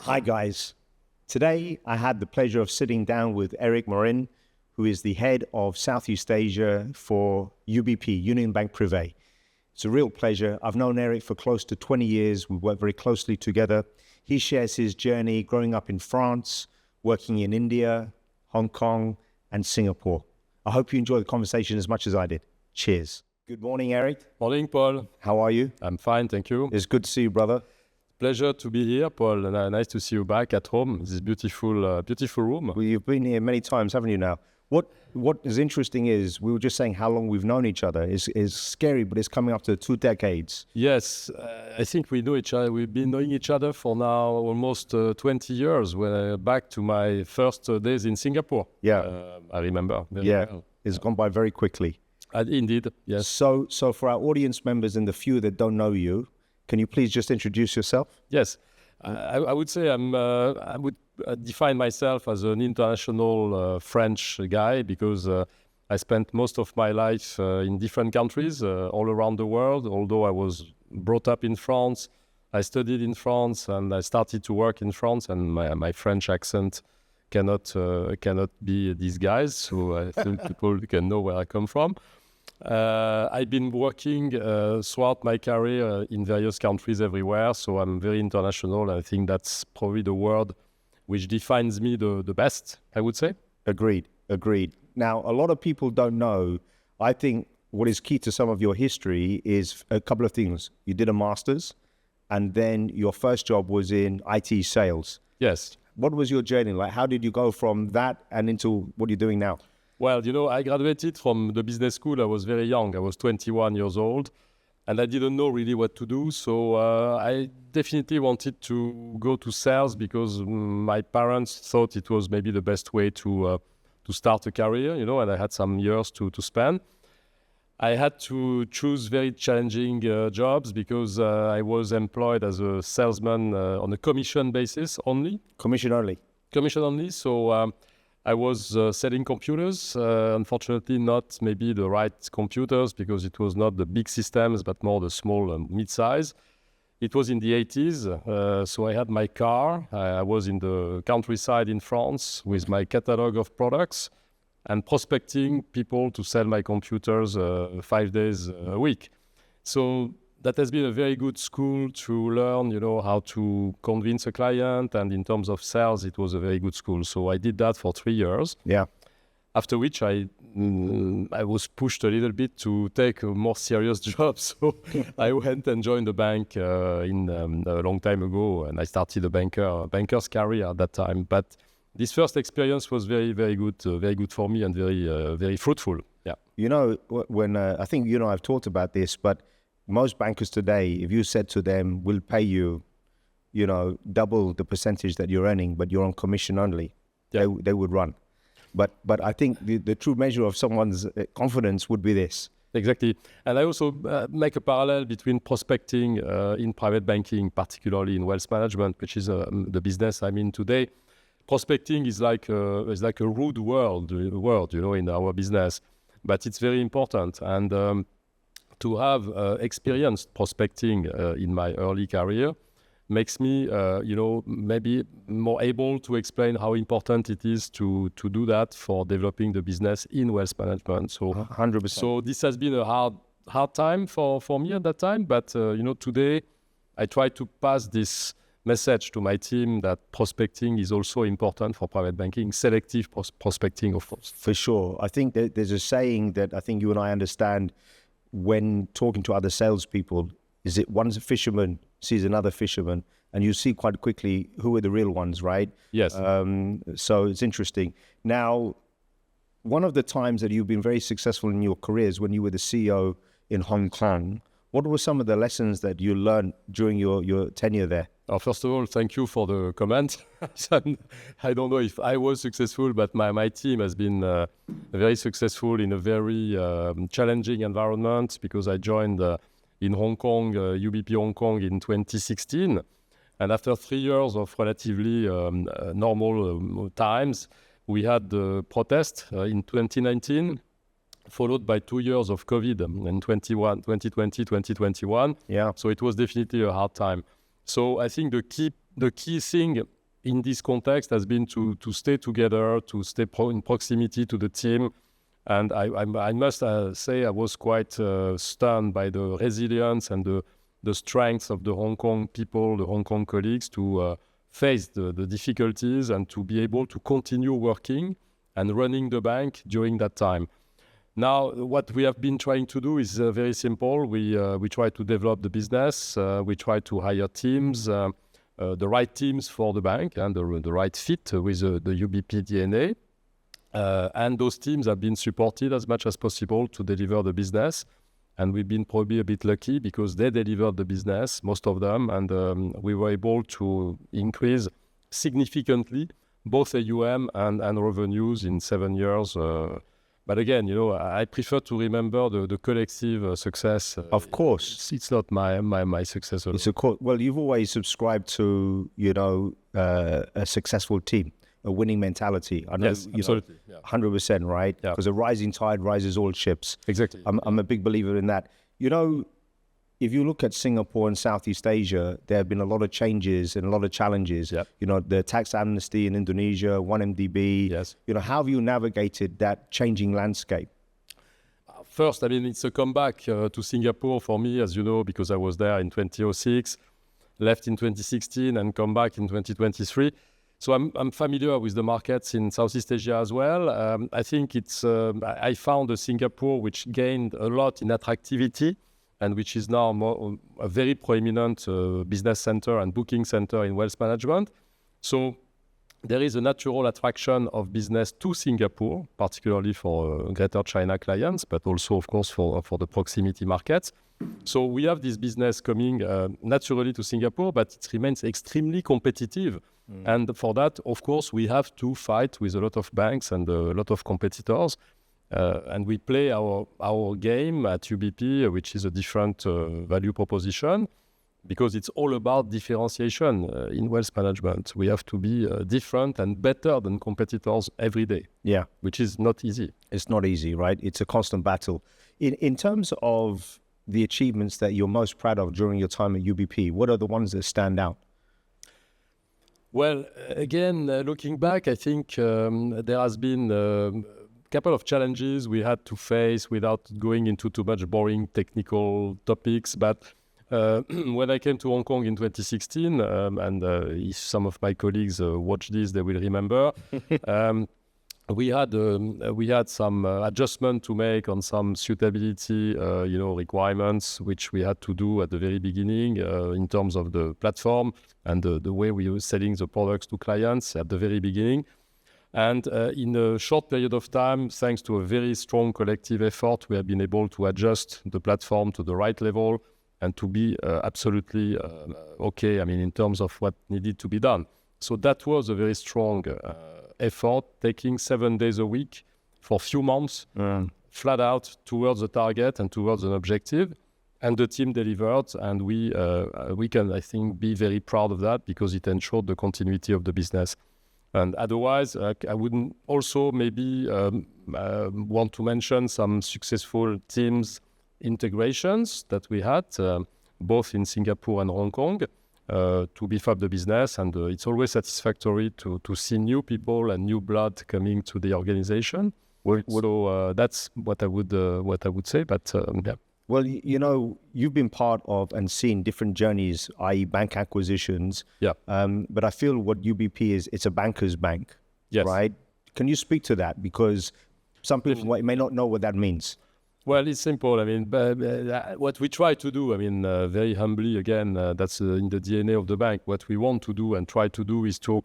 Hi guys. Today I had the pleasure of sitting down with Eric Morin, who is the head of Southeast Asia for UBP, Union Bancaire Privée. It's a real pleasure. I've known Eric for close to 20 years. We work very closely together. He shares his journey growing up in France, working in India, Hong Kong, and Singapore. I hope you enjoy the conversation as much as I did. Cheers. Good morning, Eric. Morning, Paul. How are you? I'm fine, thank you. It's good to see you, brother. Pleasure to be here, Paul. Nice to see you back at home. This beautiful room. Well, you've been here many times, haven't you now? What is interesting is, we were just saying how long we've known each other. Is scary, but it's coming up to 2 decades. Yes, I think we know each other. We've been knowing each other for now almost 20 years. Back to my first days in Singapore. Yeah. I remember. Well. It's gone by very quickly. Indeed, yes. So for our audience members and the few that don't know you, can you please just introduce yourself? Yes, I would say I would define myself as an international French guy because I spent most of my life in different countries all around the world. Although I was brought up in France, I studied in France and I started to work in France, and my French accent cannot be disguised, so I think people can know where I come from. I've been working throughout my career in various countries everywhere, so I'm very international. I think that's probably the word which defines me the best, I would say. Agreed. Now, a lot of people don't know. I think what is key to some of your history is a couple of things. You did a master's, and then your first job was in IT sales. Yes. What was your journey like? How did you go from that and into what you're doing now? Well, I graduated from the business school. I was very young. I was 21 years old, and I didn't know really what to do. So I definitely wanted to go to sales because my parents thought it was maybe the best way to start a career, and I had some years to spend. I had to choose very challenging jobs because I was employed as a salesman on a commission basis only. Commission only? Commission only. So I was selling computers, unfortunately not maybe the right computers because it was not the big systems, but more the small and mid-size. It was in the 80s, so I had my car. I was in the countryside in France with my catalog of products and prospecting people to sell my computers 5 days a week. So that has been a very good school to learn, how to convince a client. And in terms of sales, it was a very good school. So I did that for 3 years. Yeah. After which I was pushed a little bit to take a more serious job. So I went and joined the bank a long time ago. And I started a banker's career at that time. But this first experience was very, very good for me and very fruitful. Yeah. When I think you and I have talked about this, but most bankers today, if you said to them, we'll pay you, double the percentage that you're earning, but you're on commission only, they would run. But I think the true measure of someone's confidence would be this. Exactly. And I also make a parallel between prospecting in private banking, particularly in wealth management, which is the business I'm in today. Prospecting is like a rude word, in our business, but it's very important. And to have experienced prospecting in my early career makes me, maybe more able to explain how important it is to do that for developing the business in wealth management. So 100%. So this has been a hard time for me at that time. But, today I try to pass this message to my team that prospecting is also important for private banking, selective prospecting, of course. For sure. I think that there's a saying that I think you and I understand when talking to other salespeople, is it one fisherman sees another fisherman, and you see quite quickly who are the real ones, right? Yes. So it's interesting. Now, one of the times that you've been very successful in your career is when you were the CEO in Hong Kong. What were some of the lessons that you learned during your tenure there? First of all, thank you for the comment. I don't know if I was successful, but my team has been very successful in a very challenging environment because I joined in Hong Kong, UBP Hong Kong in 2016. And after 3 years of relatively normal times, we had the protest in 2019. Followed by 2 years of COVID in 2020, 2021. Yeah. So it was definitely a hard time. So I think the key thing in this context has been to stay together, to stay in proximity to the team. And I must say I was quite stunned by the resilience and the strength of the Hong Kong people, the Hong Kong colleagues, to face the difficulties and to be able to continue working and running the bank during that time. Now, what we have been trying to do is very simple. We try to develop the business. We try to hire teams, the right teams for the bank and the right fit with the UBP DNA. And those teams have been supported as much as possible to deliver the business. And we've been probably a bit lucky because they delivered the business, most of them, and we were able to increase significantly both AUM and revenues in 7 years. But again, I prefer to remember the collective success. Of course. It's not my success alone. Well, you've always subscribed to, a successful team, a winning mentality. I know, yes, absolutely. 100%, right? Yeah. Because a rising tide rises all ships. Exactly. I'm a big believer in that. If you look at Singapore and Southeast Asia, there have been a lot of changes and a lot of challenges. Yep. The tax amnesty in Indonesia, 1MDB. Yes. How have you navigated that changing landscape? First, it's a comeback to Singapore for me, as you know, because I was there in 2006, left in 2016 and come back in 2023. So I'm familiar with the markets in Southeast Asia as well. I think I found a Singapore which gained a lot in attractivity and which is now a very prominent business center and booking center in wealth management. So there is a natural attraction of business to Singapore, particularly for Greater China clients, but also, of course, for the proximity markets. So we have this business coming naturally to Singapore, but it remains extremely competitive. And for that, of course, we have to fight with a lot of banks and a lot of competitors. And we play our game at UBP, which is a different value proposition, because it's all about differentiation in wealth management. We have to be different and better than competitors every day. Yeah. Which is not easy. It's not easy, right? It's a constant battle. In terms of the achievements that you're most proud of during your time at UBP, what are the ones that stand out? Well, again, looking back, I think there has been a couple of challenges we had to face without going into too much boring technical topics. But when I came to Hong Kong in 2016, and if some of my colleagues watch this, they will remember, we had some adjustment to make on some suitability, requirements, which we had to do at the very beginning in terms of the platform and the way we were selling the products to clients at the very beginning. And in a short period of time, thanks to a very strong collective effort, we have been able to adjust the platform to the right level and to be absolutely okay, in terms of what needed to be done. So that was a very strong effort, taking 7 days a week for a few months, flat out towards the target and towards an objective. And the team delivered, and we can, I think, be very proud of that because it ensured the continuity of the business. And otherwise, I wouldn't also maybe want to mention some successful teams integrations that we had, both in Singapore and Hong Kong, to beef up the business. And it's always satisfactory to see new people and new blood coming to the organization. So that's what I would say. But yeah. Well, you've been part of and seen different journeys, i.e. bank acquisitions. Yeah. But I feel what UBP is, it's a banker's bank, yes. Right? Can you speak to that? Because some people may not know what that means. Well, it's simple. What we try to do, very humbly, again, that's in the DNA of the bank. What we want to do and try to do is to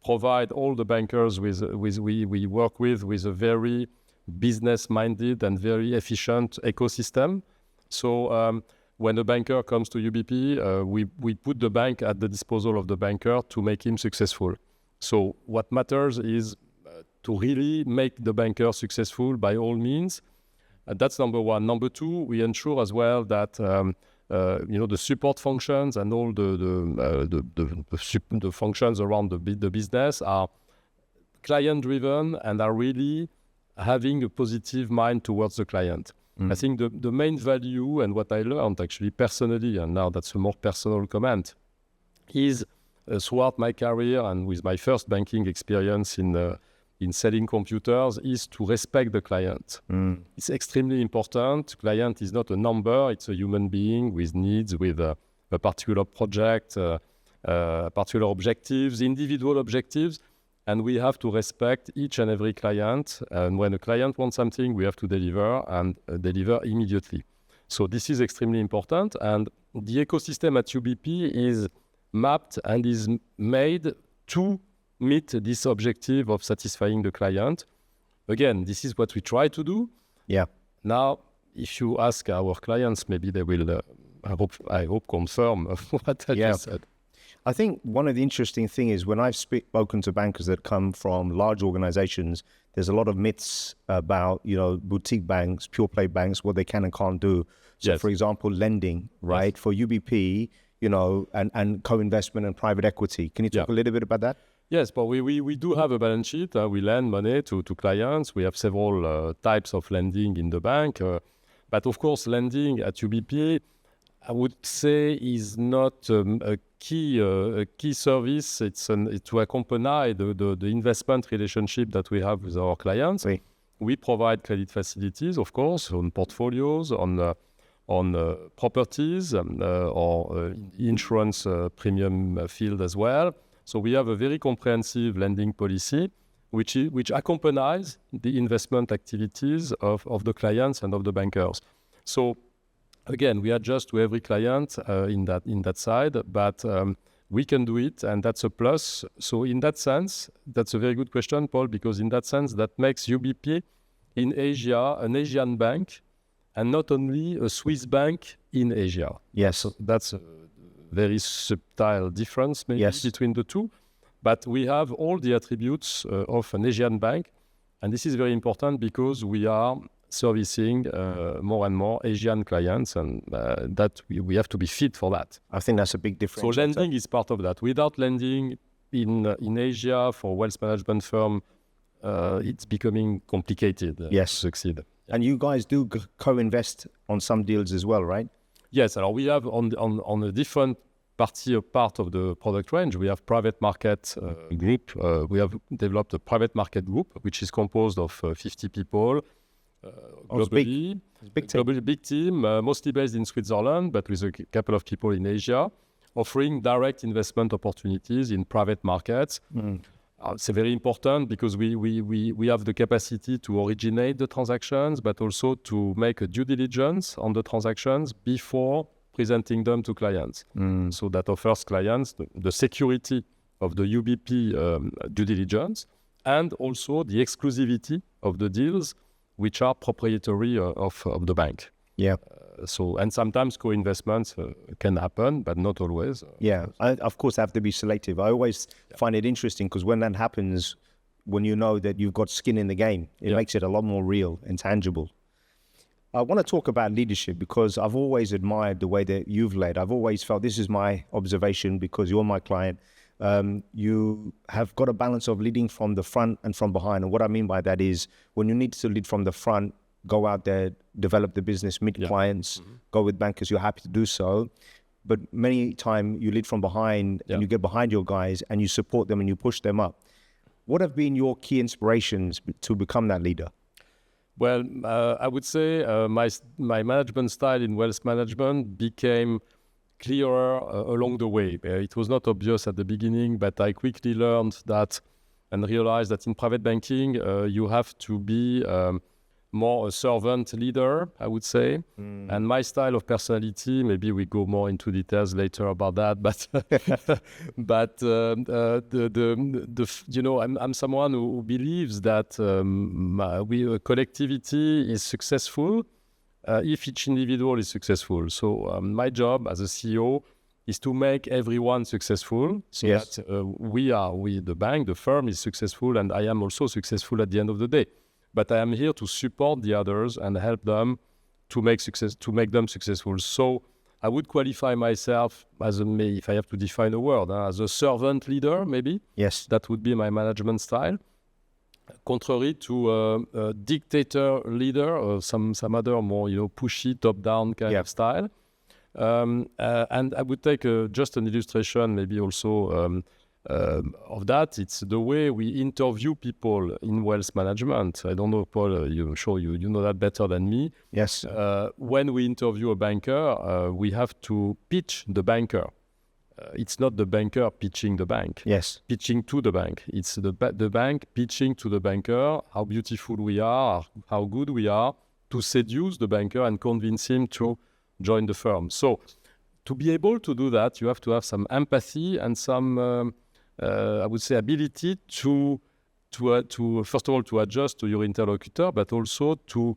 provide all the bankers we work with a very business-minded and very efficient ecosystem. So when a banker comes to UBP, we put the bank at the disposal of the banker to make him successful. So what matters is to really make the banker successful by all means. That's number one. Number two, we ensure as well that the support functions and all the functions around the business are client-driven and are really having a positive mind towards the client. I think the main value and what I learned actually personally, and now that's a more personal comment, is throughout my career and with my first banking experience in selling computers is to respect the client. It's extremely important. Client is not a number, it's a human being with needs, with a particular project, particular objectives, individual objectives, and we have to respect each and every client. And when a client wants something, we have to deliver and deliver immediately. So this is extremely important, and the ecosystem at UBP is mapped and is made to meet this objective of satisfying the client. Again, this is what we try to do. Yeah. Now, if you ask our clients, maybe they will, I hope, confirm what I just said. I think one of the interesting things is when I've spoken to bankers that come from large organizations, there's a lot of myths about, boutique banks, pure play banks, what they can and can't do. So, for example, lending, right? Yes. For UBP, and co-investment and private equity. Can you talk a little bit about that? Yes, but we do have a balance sheet. We lend money to clients. We have several types of lending in the bank. But of course, lending at UBP, I would say, is not a key service. It's to accompany the investment relationship that we have with our clients. Oui. We provide credit facilities, of course, on portfolios, on properties, or insurance premium field as well. So we have a very comprehensive lending policy, which accompanies the investment activities of the clients and of the bankers. So again, we adjust to every client in that side, but we can do it, and that's a plus. So in that sense, that's a very good question, Paul, because in that sense, that makes UBP in Asia an Asian bank, and not only a Swiss bank in Asia. Yes. So that's a very subtle difference maybe between the two. But we have all the attributes of an Asian bank. And this is very important because we are servicing more and more Asian clients, and that we have to be fit for that. I think that's a big difference. So lending is part of that. Without lending in Asia for wealth management firm, it's becoming complicated to succeed. And you guys do co-invest on some deals as well, right? Yes. We have on a different part of the product range, we have private market group. We have developed a private market group, which is composed of 50 people globally. Big team, mostly based in Switzerland, but with a couple of people in Asia, offering direct investment opportunities in private markets. It's very important because we have the capacity to originate the transactions, but also to make a due diligence on the transactions before presenting them to clients. So that offers clients the security of the UBP due diligence, and also the exclusivity of the deals, which are proprietary of the bank. Yeah. And sometimes co-investments can happen, but not always. I, of course, have to be selective. I always find it interesting because when that happens, when you know that you've got skin in the game, it makes it a lot more real and tangible. I want to talk about leadership because I've always admired the way that you've led. I've always felt, this is my observation because you're my client, you have got a balance of leading from the front and from behind. And what I mean by that is when you need to lead from the front, go out there, develop the business, meet clients, go with bankers, you're happy to do so. But many times you lead from behind and you get behind your guys and you support them and you push them up. What have been your key inspirations to become that leader? Well, I would say my management style in wealth management became clearer along the way. It was not obvious at the beginning, but I quickly learned that and realized that in private banking, you have to be more a servant leader, I would say. And my style of personality, maybe we go more into details later about that, but I'm someone who believes that collectivity is successful if each individual is successful. So my job as a CEO is to make everyone successful, so that we, the bank, the firm is successful, and I am also successful at the end of the day. But I am here to support the others and help them to make them successful. So I would qualify myself as if I have to define a word, as a servant leader, maybe. Yes. That would be my management style. Contrary to a dictator leader or some other more pushy top-down kind of style. And I would take just an illustration, maybe also of that. It's the way we interview people in wealth management. I don't know, Paul, I'm sure you know that better than me. Yes. When we interview a banker, we have to pitch the banker. It's not the banker pitching the bank. Yes. Pitching to the bank. It's the bank pitching to the banker how beautiful we are, how good we are, to seduce the banker and convince him to join the firm. So to be able to do that, you have to have some empathy and some, I would say, ability to first of all, to adjust to your interlocutor, but also to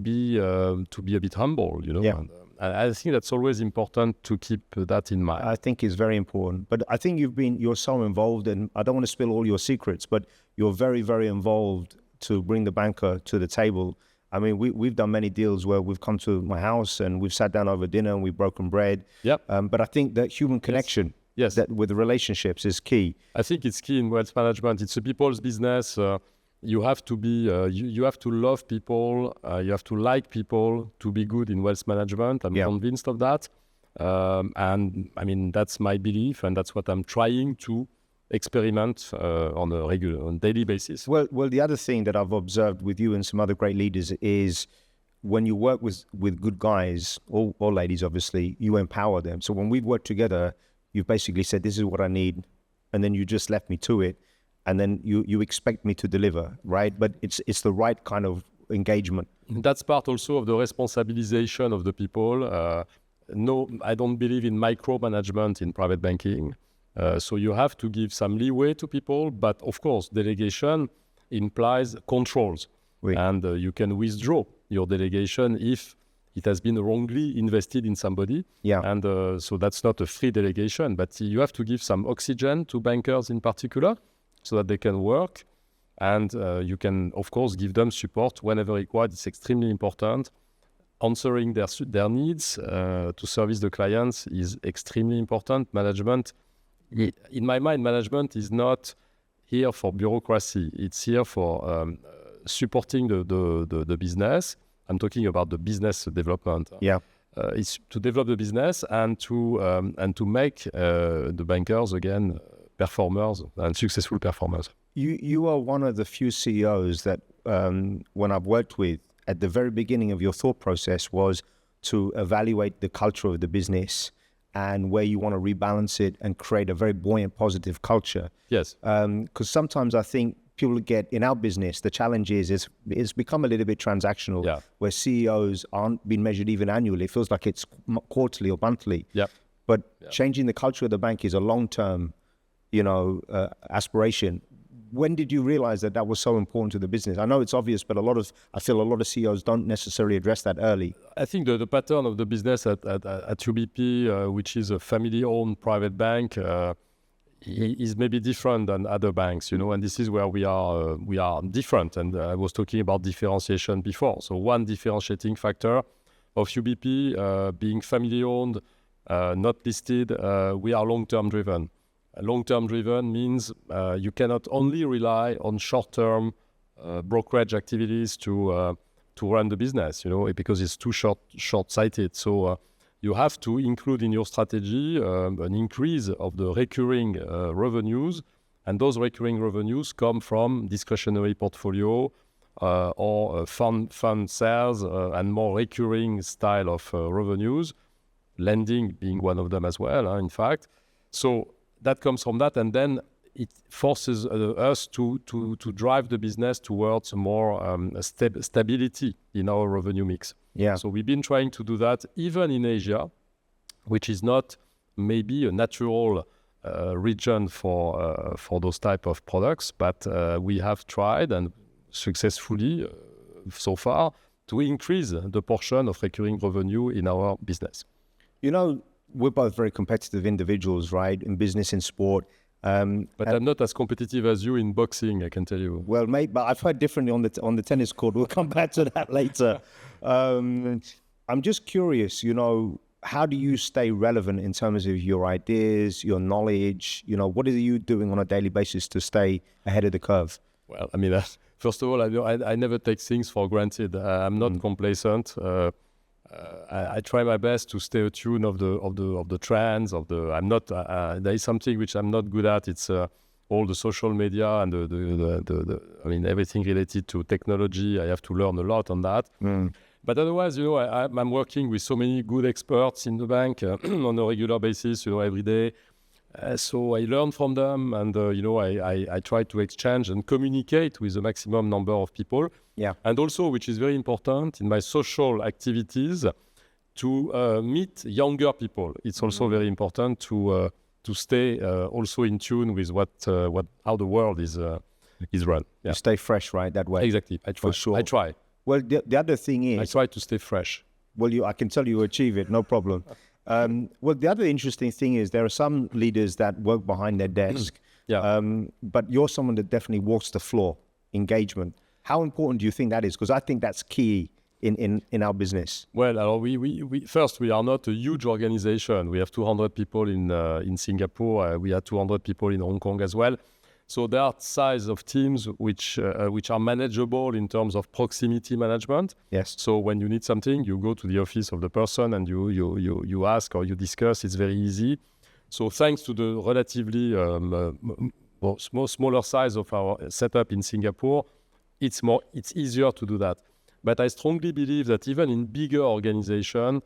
be a bit humble, you know. Yeah. And I think that's always important to keep that in mind. I think it's very important. But I think you're so involved, and I don't want to spill all your secrets, but you're very, very involved to bring the banker to the table. I mean, we've done many deals where we've come to my house and we've sat down over dinner and we've broken bread. Yep. But I think that human connection, yes, that with the relationships is key. I think it's key in wealth management. It's a people's business. You have to be, you have to love people. You have to like people to be good in wealth management. I'm convinced of that. And I mean, that's my belief, and that's what I'm trying to experiment on a daily basis. Well, the other thing that I've observed with you and some other great leaders is when you work with good guys, or ladies, obviously, you empower them. So when we've worked together, you've basically said, this is what I need. And then you just left me to it. And then you expect me to deliver, right? But it's the right kind of engagement. That's part also of the responsibilization of the people. No, I don't believe in micromanagement in private banking. So you have to give some leeway to people, but of course, delegation implies controls. Oui. And you can withdraw your delegation if it has been wrongly invested in somebody. Yeah. And so that's not a free delegation, but you have to give some oxygen to bankers in particular so that they can work. And you can, of course, give them support whenever required. It's extremely important. Answering their needs to service the clients is extremely important. Management, in my mind, management is not here for bureaucracy. It's here for supporting the business. I'm talking about the business development. Yeah. It's to develop the business and to make the bankers, again, performers and successful performers. You are one of the few CEOs that when I've worked with, at the very beginning of your thought process was to evaluate the culture of the business and where you want to rebalance it and create a very buoyant, positive culture. Yes. Because sometimes I think people get, in our business, the challenge is it's become a little bit transactional, where CEOs aren't being measured even annually. It feels like it's quarterly or monthly. But changing the culture of the bank is a long-term, aspiration. When did you realize that was so important to the business? I know it's obvious, but I feel a lot of CEOs don't necessarily address that early. I think the pattern of the business at UBP, which is a family-owned private bank, is maybe different than other banks, and this is where we are different. And I was talking about differentiation before. So one differentiating factor of UBP being family-owned, not listed, we are long-term driven. Long-term driven means you cannot only rely on short-term brokerage activities to run the business, because it's too short-sighted. So you have to include in your strategy an increase of the recurring revenues, and those recurring revenues come from discretionary portfolio or fund sales and more recurring style of revenues, lending being one of them as well, in fact. So that comes from that, and then it forces us to drive the business towards more stability in our revenue mix. Yeah. So we've been trying to do that even in Asia, which is not maybe a natural region for those type of products, but we have tried and successfully so far to increase the portion of recurring revenue in our business. We're both very competitive individuals, right? In business, in sport. But I'm not as competitive as you in boxing, I can tell you. Well, mate, but I've heard differently on the tennis court. We'll come back to that later. I'm just curious, how do you stay relevant in terms of your ideas, your knowledge? What are you doing on a daily basis to stay ahead of the curve? Well, I mean, first of all, I never take things for granted. I'm not complacent. I try my best to stay attuned of the trends I'm not there is something which I'm not good at. It's all the social media and the I mean everything related to technology. I have to learn a lot on that. But otherwise, I'm working with so many good experts in the bank on a regular basis, every day. So I learn from them, and I try to exchange and communicate with the maximum number of people. Yeah. And also, which is very important in my social activities, to meet younger people. It's also very important to stay also in tune with how the world is run. Yeah. You stay fresh, right? That way. Exactly. I try. For sure. I try. Well, the other thing is, I try to stay fresh. Well, I can tell you achieve it, no problem. Well, the other interesting thing is there are some leaders that work behind their desk, but you're someone that definitely walks the floor, engagement. How important do you think that is? Because I think that's key in our business. Well, we first, we are not a huge organization. We have 200 people in Singapore. We have 200 people in Hong Kong as well. So there are size of teams which are manageable in terms of proximity management. Yes. So when you need something, you go to the office of the person and you ask or you discuss. It's very easy. So thanks to the relatively smaller size of our setup in Singapore, it's easier to do that. But I strongly believe that even in bigger organization,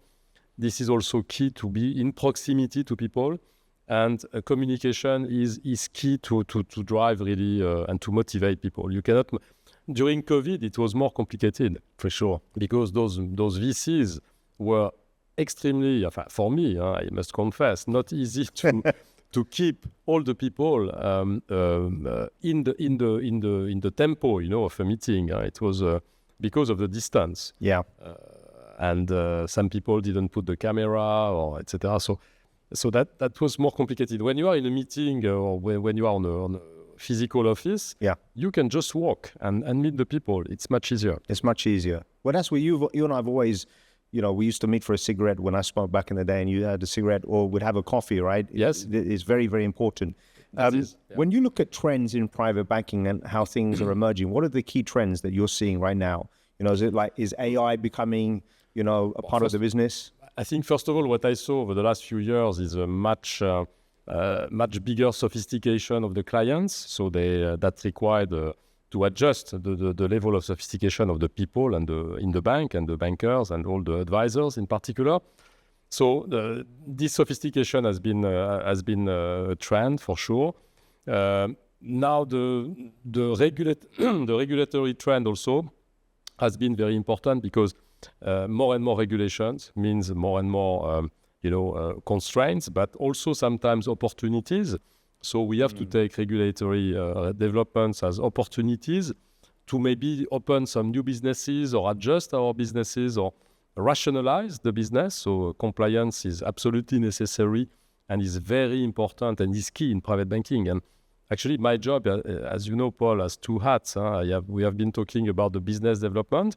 this is also key to be in proximity to people. And communication is key to drive really and to motivate people. You cannot. During COVID, it was more complicated for sure because those VCs were extremely, for me, I must confess, not easy to keep all the people in the tempo, of a meeting. It was because of the distance. Yeah. And some people didn't put the camera or etc. So that was more complicated. When you are in a meeting or when you are on a physical office, you can just walk and meet the people. It's much easier. It's much easier. Well, that's where you and I have always, we used to meet for a cigarette when I smoked back in the day, and you had a cigarette or would have a coffee, right? Yes. It's very, very important. When you look at trends in private banking and how things are emerging, what are the key trends that you're seeing right now? Is AI becoming, a part of the business? I think, first of all, what I saw over the last few years is a much bigger sophistication of the clients. So that required to adjust the level of sophistication of the people and in the bank and the bankers and all the advisors in particular. So this sophistication has been a trend for sure. Now the regulatory trend also has been very important because more and more regulations means more and more, constraints, but also sometimes opportunities. So we have to take regulatory developments as opportunities to maybe open some new businesses or adjust our businesses or rationalize the business. So compliance is absolutely necessary and is very important and is key in private banking. And actually, my job, as you know, Paul, has two hats. We have been talking about the business development,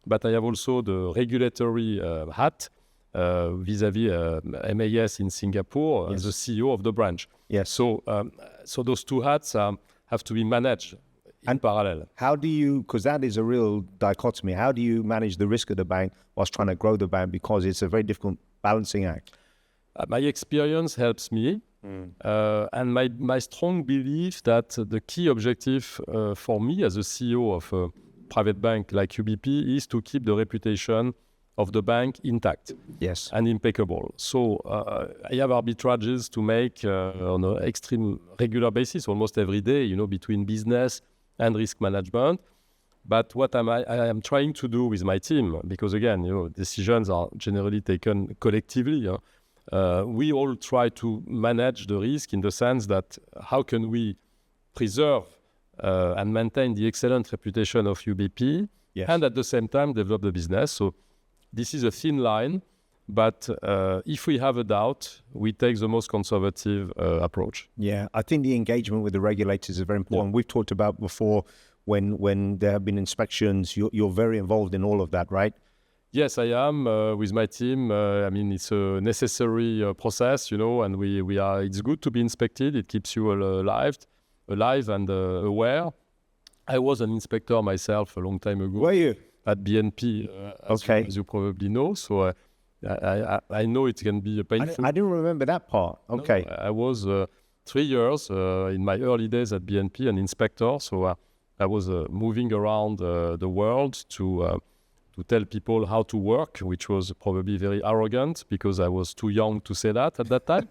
but I have also the regulatory hat vis-à-vis MAS in Singapore as the CEO of the branch. Yes. So those two hats have to be managed in parallel. How do you, because that is a real dichotomy, how do you manage the risk of the bank whilst trying to grow the bank? Because it's a very difficult balancing act. My experience helps me. And my strong belief that the key objective for me as a CEO of a private bank like UBP is to keep the reputation of the bank intact and impeccable. So I have arbitrages to make on an extreme regular basis, almost every day, between business and risk management. But what I am trying to do with my team, because again, decisions are generally taken collectively. We all try to manage the risk in the sense that how can we preserve and maintain the excellent reputation of UBP and at the same time develop the business. So this is a thin line, but if we have a doubt, we take the most conservative approach. Yeah, I think the engagement with the regulators is very important. We've talked about before when there have been inspections, you're very involved in all of that, right? Yes, I am with my team. It's a necessary process, and we are. It's good to be inspected. It keeps you alive and aware. I was an inspector myself a long time ago. Were you? at BNP, as you probably know. So I know it can be painful. I didn't remember that part. Okay. No, I was 3 years in my early days at BNP, an inspector. So I was moving around the world to tell people how to work, which was probably very arrogant because I was too young to say that at that time.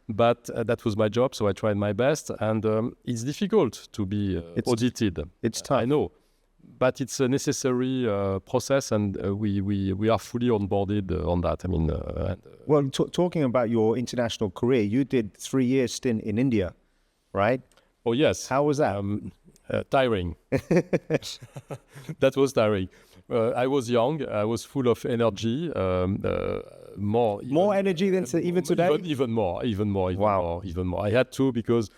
But that was my job, so I tried my best. And it's difficult to be audited. It's tough. I know. But it's a necessary process, and we are fully onboarded on that. I mean, well, talking about your international career, you did 3 years stint in India, right? Oh yes. How was that? Tiring. That was tiring. I was young. I was full of energy. More energy than even today. Even more. Wow. Even more. I had to because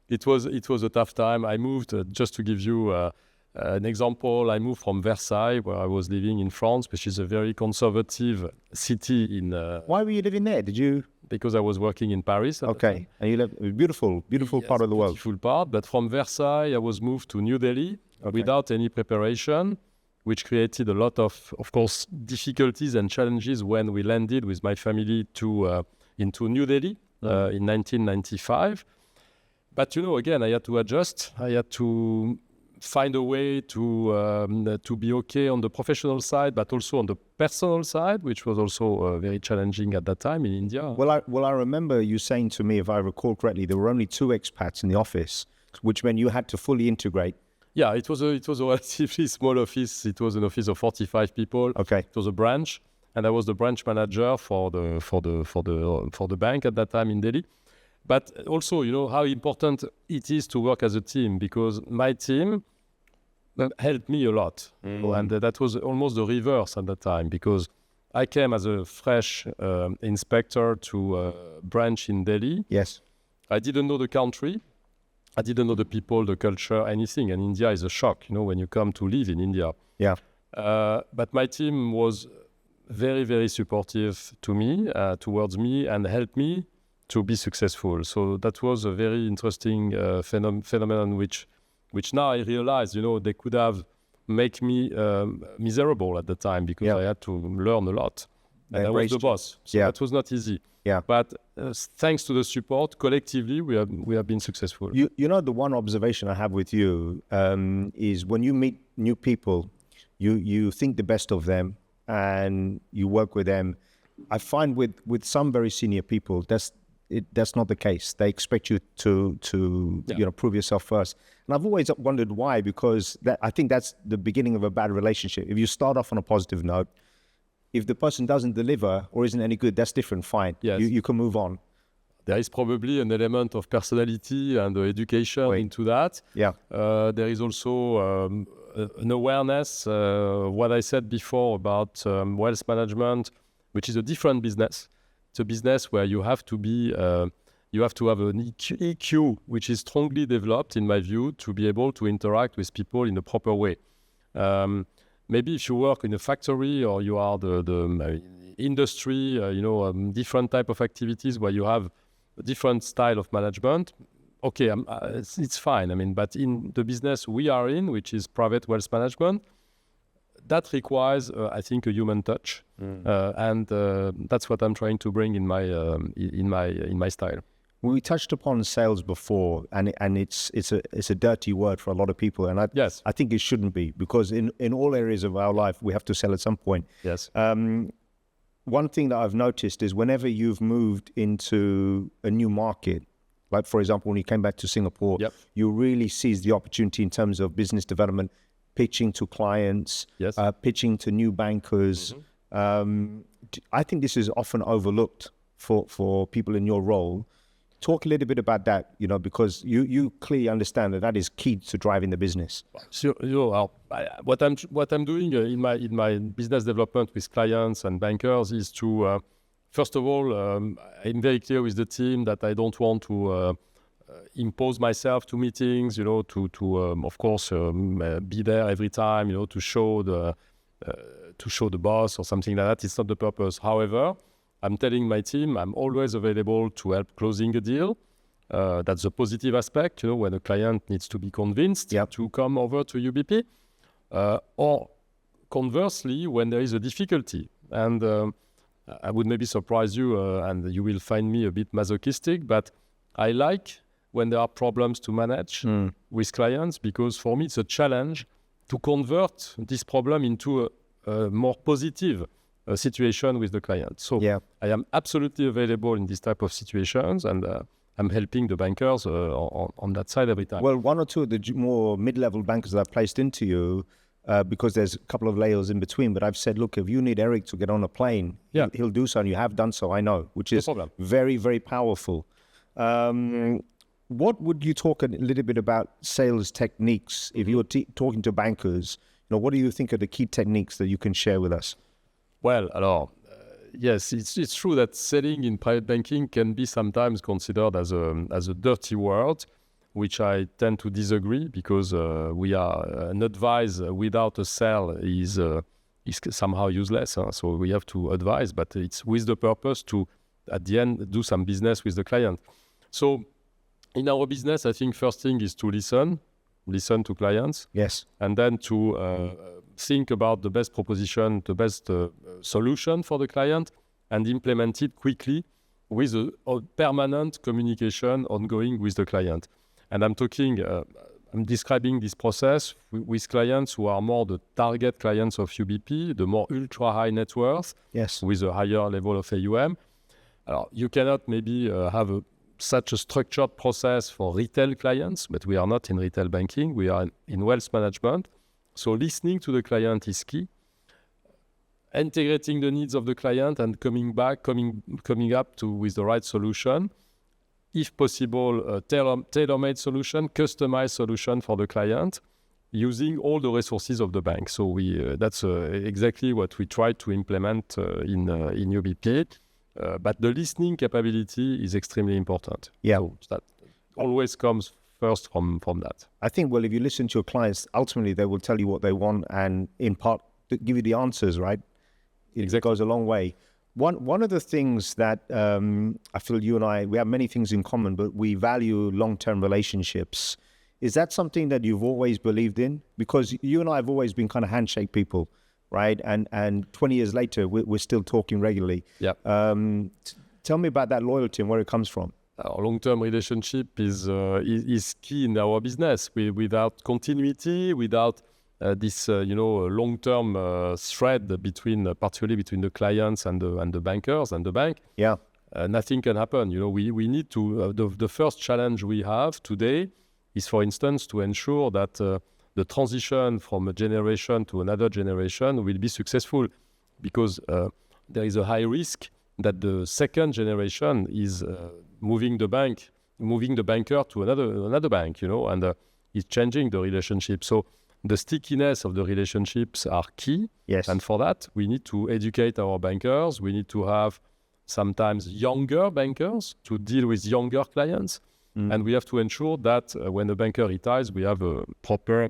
it was a tough time. I moved just to give you an example. I moved from Versailles, where I was living in France, which is a very conservative city in. Why were you living there? Did you? Because I was working in Paris. Okay, and you lived a beautiful part of the world. Beautiful part, but from Versailles, I was moved to New Delhi without any preparation, which created a lot of course, difficulties and challenges when we landed with my family into New Delhi in 1995. But again, I had to adjust. I had to find a way to be okay on the professional side, but also on the personal side, which was also very challenging at that time in India. Well, I remember you saying to me, if I recall correctly, there were only 2 expats in the office, which meant you had to fully integrate. Yeah, it was a relatively small office. It was an office of 45 people. Okay. It was a branch, and I was the branch manager for the bank at that time in Delhi. But also, how important it is to work as a team, because my team helped me a lot. And that was almost the reverse at that time, because I came as a fresh inspector to a branch in Delhi. Yes. I didn't know the country. I didn't know the people, the culture, anything. And India is a shock, when you come to live in India. Yeah. But my team was very, very supportive towards me, and helped me to be successful. So that was a very interesting phenomenon, which now I realize, they could have made me miserable at the time, because I had to learn a lot. And I was the boss. So that was not easy. Yeah. But thanks to the support, collectively, we have been successful. The one observation I have with you is when you meet new people, you think the best of them and you work with them. I find with some very senior people, that's not the case. They expect you to prove yourself first. And I've always wondered why, because I think that's the beginning of a bad relationship. If you start off on a positive note, if the person doesn't deliver or isn't any good, that's different, fine. Yes. You can move on. There is probably an element of personality and education into that. Yeah. There is also an awareness, what I said before about wealth management, which is a different business. It's a business where you have to have an EQ, which is strongly developed, in my view, to be able to interact with people in a proper way. Maybe if you work in a factory, or you are the industry, different type of activities where you have a different style of management, okay, it's fine. I mean, but in the business we are in, which is private wealth management, that requires, I think, a human touch, and that's what I'm trying to bring in my style. We touched upon sales before, and it's a dirty word for a lot of people, and I think it shouldn't be, because in all areas of our life we have to sell at some point. Yes. One thing that I've noticed is whenever you've moved into a new market, like for example when you came back to Singapore, you really seized the opportunity in terms of business development, pitching to clients, pitching to new bankers. I think this is often overlooked for people in your role. Talk a little bit about that, because you clearly understand that is key to driving the business. So, what I'm doing in my business development with clients and bankers is to, first of all, I'm very clear with the team that I don't want to impose myself to meetings, of course, be there every time, to show the boss or something like that. It's not the purpose. However, I'm telling my team I'm always available to help closing a deal. That's a positive aspect, when a client needs to be convinced to come over to UBP. Or conversely, when there is a difficulty, and I would maybe surprise you, and you will find me a bit masochistic, but I like when there are problems to manage with clients, because for me it's a challenge to convert this problem into a more positive situation with the client. So I am absolutely available in this type of situations, and I'm helping the bankers on that side every time. Well, one or two of the more mid-level bankers that I've placed into you, because there's a couple of layers in between, but I've said, look, if you need Eric to get on a plane, he'll do so, and you have done so, I know, which is very, very powerful. What would you talk a little bit about sales techniques? If you were talking to bankers, what do you think are the key techniques that you can share with us? Well, alors, yes, it's true that selling in private banking can be sometimes considered as a dirty word, which I tend to disagree, because we are an advice without a sell is somehow useless. So we have to advise, but it's with the purpose to, at the end, do some business with the client. So in our business, I think first thing is to listen to clients. Yes. And then to think about the best proposition, the best solution for the client, and implement it quickly with a permanent communication ongoing with the client. And I'm describing this process with clients who are more the target clients of UBP, the more ultra high net worth, with a higher level of AUM. You cannot maybe have such a structured process for retail clients, but we are not in retail banking, we are in wealth management. So listening to the client is key. Integrating the needs of the client and coming up with the right solution. If possible, a tailor-made solution, customized solution for the client, using all the resources of the bank. So that's exactly what we try to implement in UBP. But the listening capability is extremely important. So that always comes first from that. I think, well, if you listen to your clients, ultimately they will tell you what they want, and in part give you the answers, right? It goes a long way. One of the things that I feel you and we have many things in common, but we value long-term relationships. Is that something that you've always believed in? Because you and I have always been kind of handshake people, right? And 20 years later, we're still talking regularly. Tell me about that loyalty and where it comes from. Our long-term relationship is key in our business. Without continuity, without this long-term thread particularly between the clients and the bankers and the bank, nothing can happen. We need to. The first challenge we have today is, for instance, to ensure that the transition from a generation to another generation will be successful, because there is a high risk that the second generation is moving the banker to another bank, and is changing the relationship. So the stickiness of the relationships are key. And for that, we need to educate our bankers. We need to have sometimes younger bankers to deal with younger clients. And we have to ensure that when the banker retires, we have a proper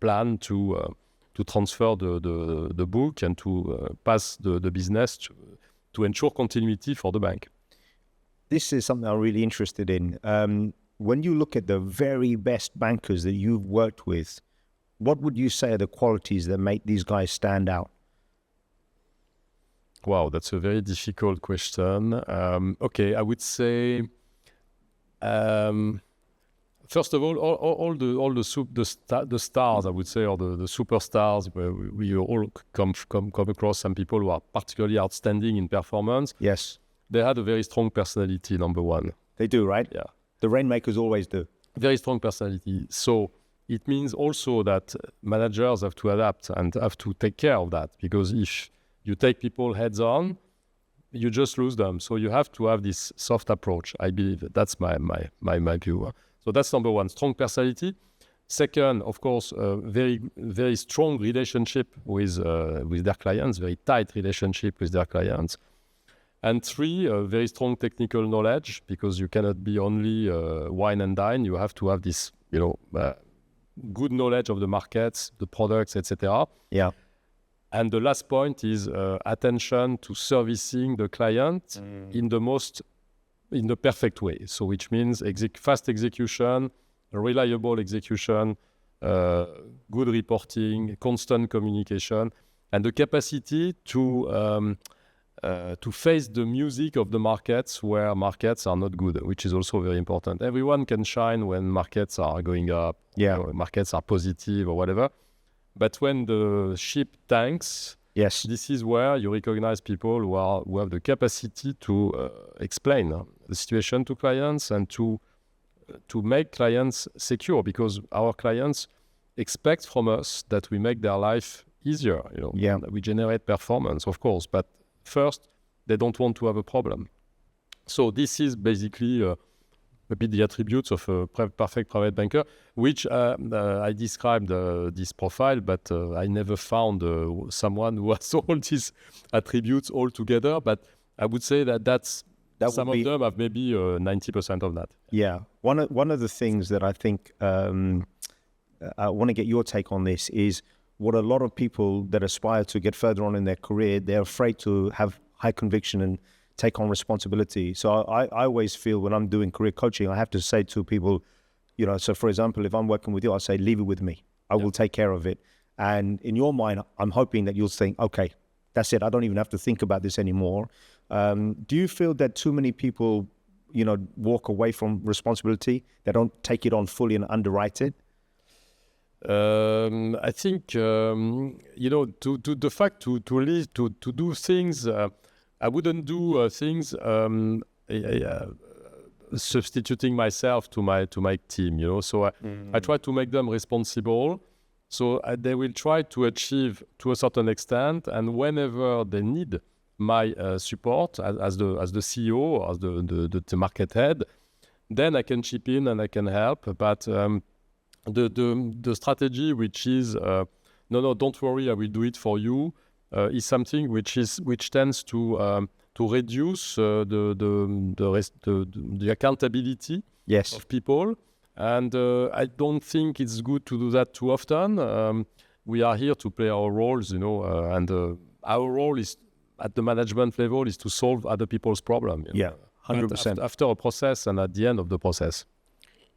plan to transfer the book and to pass the business to ensure continuity for the bank. This is something I'm really interested in. When you look at the very best bankers that you've worked with, what would you say are the qualities that make these guys stand out? Wow, that's a very difficult question. Okay, I would say, first of all the stars, I would say, or the superstars, where we all come across some people who are particularly outstanding in performance. They had a very strong personality, number one. They do, right? Yeah. The rainmakers always do. Very strong personality. So it means also that managers have to adapt and have to take care of that, because if you take people heads on, you just lose them. So you have to have this soft approach. I believe that's my view. So that's number one, strong personality. Second, of course, very, very strong relationship with their clients, very tight relationship with their clients. And three, very strong technical knowledge, because you cannot be only wine and dine. You have to have this, good knowledge of the markets, the products, etc. And the last point is attention to servicing the client in the perfect way. So which means fast execution, reliable execution, good reporting, constant communication, and the capacity to face the music of the markets where markets are not good, which is also very important. Everyone can shine when markets are going up, markets are positive or whatever. But when the ship tanks, this is where you recognize people who have the capacity to explain the situation to clients and to make clients secure, because our clients expect from us that we make their life easier. That we generate performance, of course, but first they don't want to have a problem. So this is basically a bit the attributes of a perfect private banker, which I described this profile, but I never found someone who has all these attributes all together. But I would say that some of them have maybe 90% of that. Yeah. One of the things that I think I want to get your take on this is what a lot of people that aspire to get further on in their career, they're afraid to have high conviction and take on responsibility. So I always feel when I'm doing career coaching, I have to say to people, so for example, if I'm working with you, I'll say, leave it with me. I will take care of it. And in your mind, I'm hoping that you'll think, okay, that's it. I don't even have to think about this anymore. Do you feel that too many people, walk away from responsibility? They don't take it on fully and underwrite it? I think, the fact to do things, I wouldn't do things substituting myself to my team, So I try to make them responsible. So they will try to achieve to a certain extent, and whenever they need my support as the CEO or as the market head, then I can chip in and I can help. But the strategy, which is no, don't worry, I will do it for you, is something which tends to reduce the accountability of people, and I don't think it's good to do that too often. We are here to play our roles, and our role is at the management level is to solve other people's problems. 100%. After a process and at the end of the process.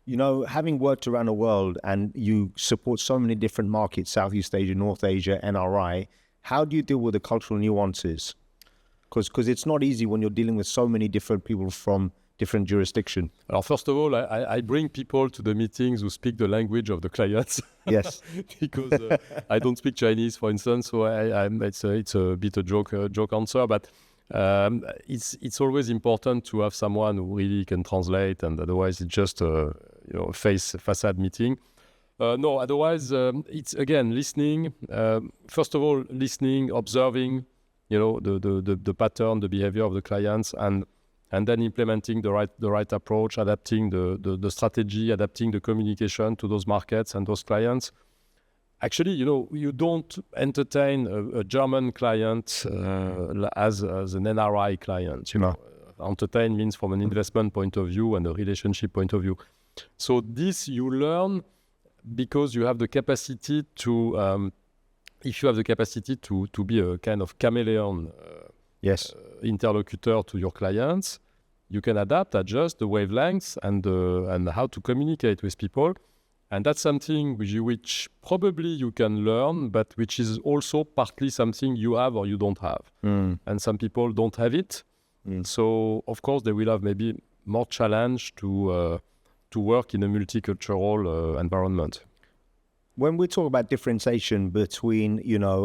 Having worked around the world and you support so many different markets, Southeast Asia, North Asia, NRI, how do you deal with the cultural nuances? Because it's not easy when you're dealing with so many different people from different jurisdictions. Well, first of all, I bring people to the meetings who speak the language of the clients. Yes. Because I don't speak Chinese, for instance, so it's a bit a joke answer, but it's always important to have someone who really can translate, and otherwise it's just a facade meeting. No, otherwise it's again listening. First of all, listening, observing, the pattern, the behavior of the clients, and then implementing the right approach, adapting the strategy, adapting the communication to those markets and those clients. Actually, you don't entertain a German client as an NRI client. Entertain means from an investment point of view and a relationship point of view. So this you learn because you have the capacity to, if you have the capacity to be a kind of chameleon interlocutor to your clients, you can adapt, adjust the wavelengths and how to communicate with people. And that's something which probably you can learn, but which is also partly something you have or you don't have. And some people don't have it. So, of course, they will have maybe more challenge to work in a multicultural environment. When we talk about differentiation between,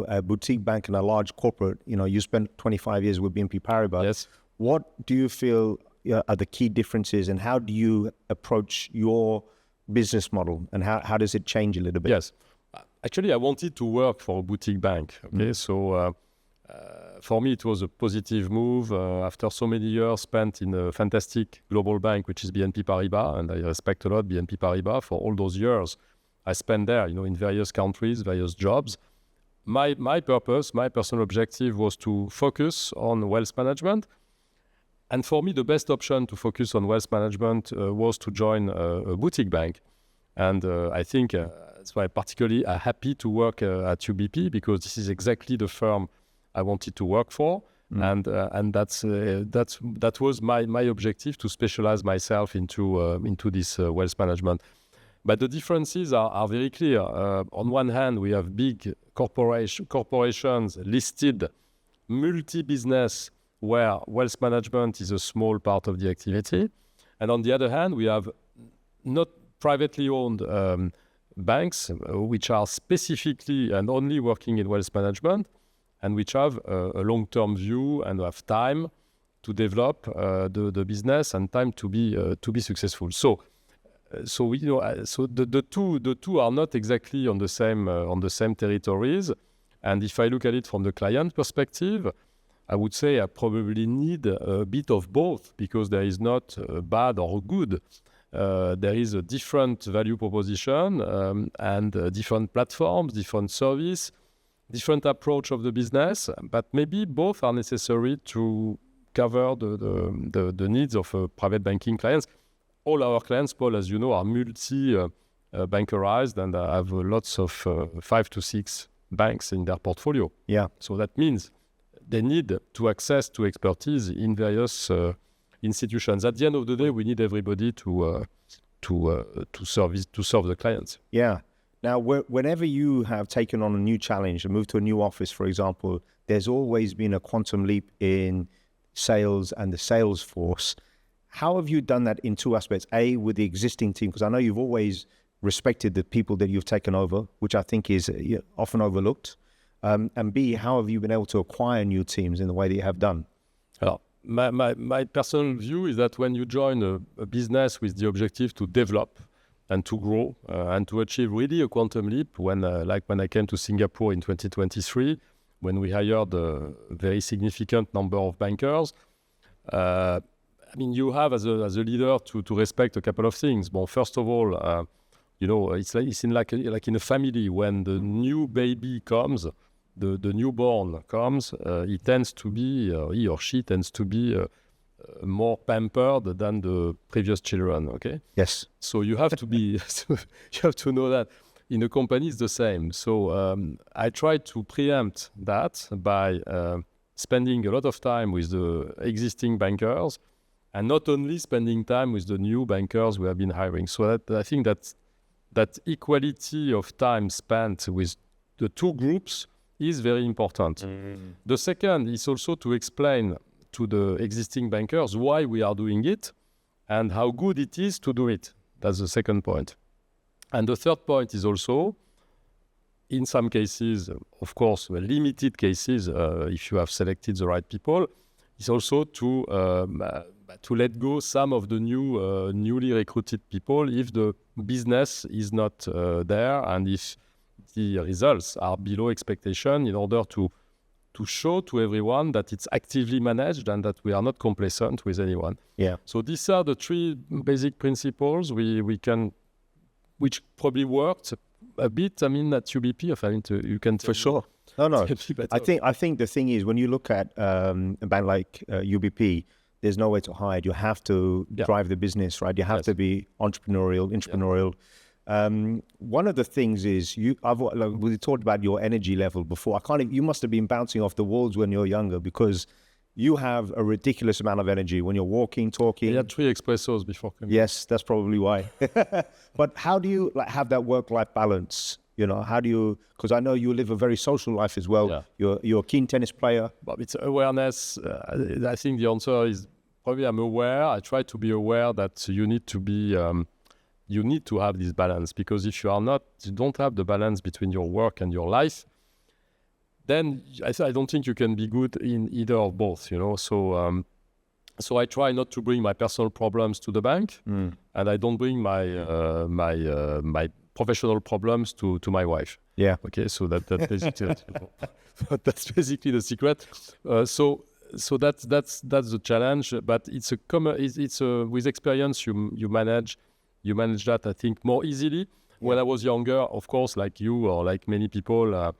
a boutique bank and a large corporate, you spent 25 years with BNP Paribas. Yes. What do you feel are the key differences, and how do you approach your business model, and how does it change a little bit? Yes. Actually, I wanted to work for a boutique bank. Okay, so for me, it was a positive move after so many years spent in a fantastic global bank, which is BNP Paribas, and I respect a lot BNP Paribas for all those years I spent there, in various countries, various jobs. My purpose, my personal objective was to focus on wealth management. And for me, the best option to focus on wealth management was to join a boutique bank. And I think that's why I'm particularly happy to work at UBP, because this is exactly the firm I wanted to work for. And that was my objective, to specialize myself into this wealth management. But the differences are very clear. On one hand, we have big corporations listed, multi-business, where wealth management is a small part of the activity. And on the other hand, we have not privately owned banks, which are specifically and only working in wealth management, and which have a long-term view and have time to develop the business and time to be successful. So the two are not exactly on the same territories. And if I look at it from the client perspective, I would say I probably need a bit of both, because there is not bad or good. There is a different value proposition and different platforms, different service, different approach of the business, but maybe both are necessary to cover the needs of private banking clients. All our clients, Paul, as you know, are multi-bankerized and have lots of 5 to 6 banks in their portfolio. Yeah. So that means they need to access to expertise in various institutions. At the end of the day, we need everybody to serve the clients. Yeah. Now, whenever you have taken on a new challenge and moved to a new office, for example, there's always been a quantum leap in sales and the sales force. How have you done that in two aspects? A, with the existing team, because I know you've always respected the people that you've taken over, which I think is often overlooked. And B, how have you been able to acquire new teams in the way that you have done? Well, my personal view is that when you join a business with the objective to develop and to grow and to achieve really a quantum leap, when I came to Singapore in 2023, when we hired a very significant number of bankers, you have as a leader to respect a couple of things. Well, first of all, it's like in a family. When the new baby comes, the newborn comes, he or she tends to be more pampered than the previous children. Okay. Yes. So you have to be, you have to know that. In a company, it's the same. So I try to preempt that by spending a lot of time with the existing bankers, and not only spending time with the new bankers we have been hiring. So I think that equality of time spent with the two groups is very important. Mm. The second is also to explain to the existing bankers why we are doing it and how good it is to do it. That's the second point. And the third point is also, in some cases, of course, limited cases, if you have selected the right people, is also to let go some of the newly recruited people if the business is not there and if the results are below expectation, in order to show to everyone that it's actively managed and that we are not complacent with anyone. Yeah. So these are the three basic principles which probably worked a bit. At UBP, you can for sure. No. I think the thing is, when you look at a bank like UBP, there's no way to hide. You have to drive the business, right? You have to be entrepreneurial. Yeah. One of the things is we talked about your energy level before. You must have been bouncing off the walls when you're younger, because you have a ridiculous amount of energy when you're walking, talking. I had 3 espressos before coming. Yes, that's probably why. But how do you have that work-life balance? How do you? Because I know you live a very social life as well. Yeah. You're a keen tennis player. But it's awareness. I think the answer is probably I'm aware. I try to be aware that you need to have this balance, because if you don't have the balance between your work and your life, then I don't think you can be good in either of both, So I try not to bring my personal problems to the bank, and I don't bring my professional problems to my wife. Yeah. Okay. So that's basically that's basically the secret. So that's the challenge. But it's with experience you manage that, I think, more easily. When I was younger, of course, like you or like many people.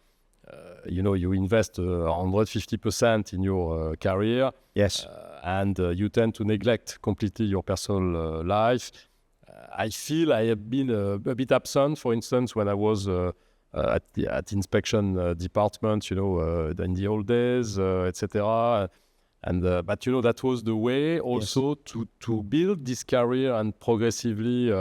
You invest 150% in your career. Yes. And you tend to neglect completely your personal life. I feel I have been a bit absent, for instance, when I was at inspection department, in the old days, etc. But that was the way also to build this career and progressively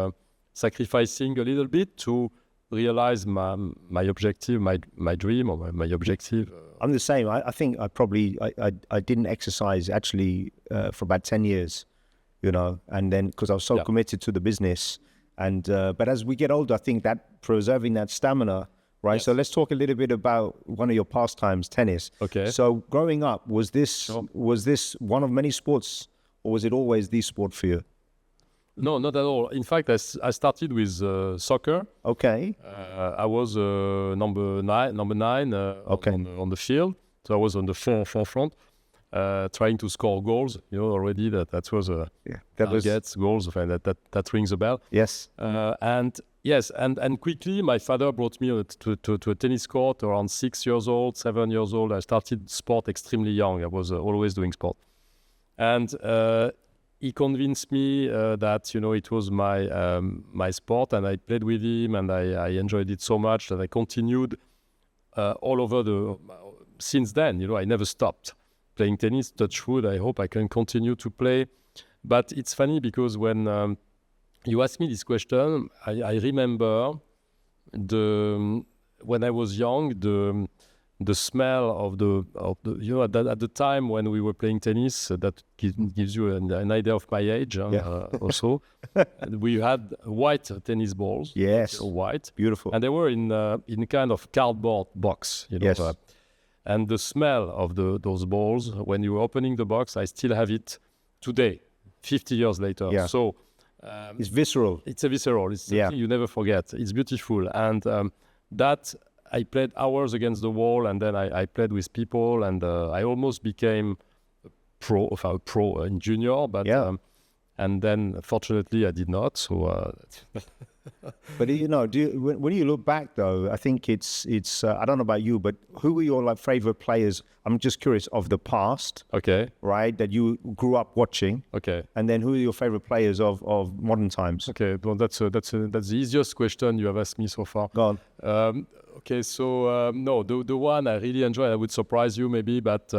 sacrificing a little bit to realize my objective, my dream, or my objective. I'm the same. I think I didn't exercise actually for about 10 years, and then because I was so committed to the business. And but as we get older, I think that preserving that stamina, right? Yes. So let's talk a little bit about one of your pastimes, tennis. Okay. So growing up, was this one of many sports, or was it always the sport for you? No, not at all. In fact, I started with soccer. Okay. I was number nine on the field. So I was on the front, trying to score goals. Already that was targets, goals. That rings a bell. Yes. And quickly my father brought me to a tennis court around 6 years old, 7 years old. I started sport extremely young. I was always doing sport, and he convinced me that it was my sport, and I played with him, and I enjoyed it so much that I continued all over since then. I never stopped playing tennis. Touch wood. I hope I can continue to play. But it's funny because when you asked me this question, I remember when I was young, the smell of the at the time when we were playing tennis, that gives you an idea of my age. Also, we had white tennis balls. Yes, white, beautiful, and they were in kind of cardboard box. Yes. And the smell of those balls when you were opening the box, I still have it today, 50 years later. Yeah. So it's visceral. It's a visceral. It's something you never forget. It's beautiful, and that. I played hours against the wall, and then I played with people, and I almost became a pro in junior, but and then fortunately I did not. So, but when you look back though, I think it's I don't know about you, but who were your favorite players? I'm just curious of the past. Okay. Right, that you grew up watching. Okay. And then who are your favorite players of modern times? Okay, well that's the easiest question you have asked me so far. Go on. Okay, so no, the one I really enjoy, I would surprise you maybe, but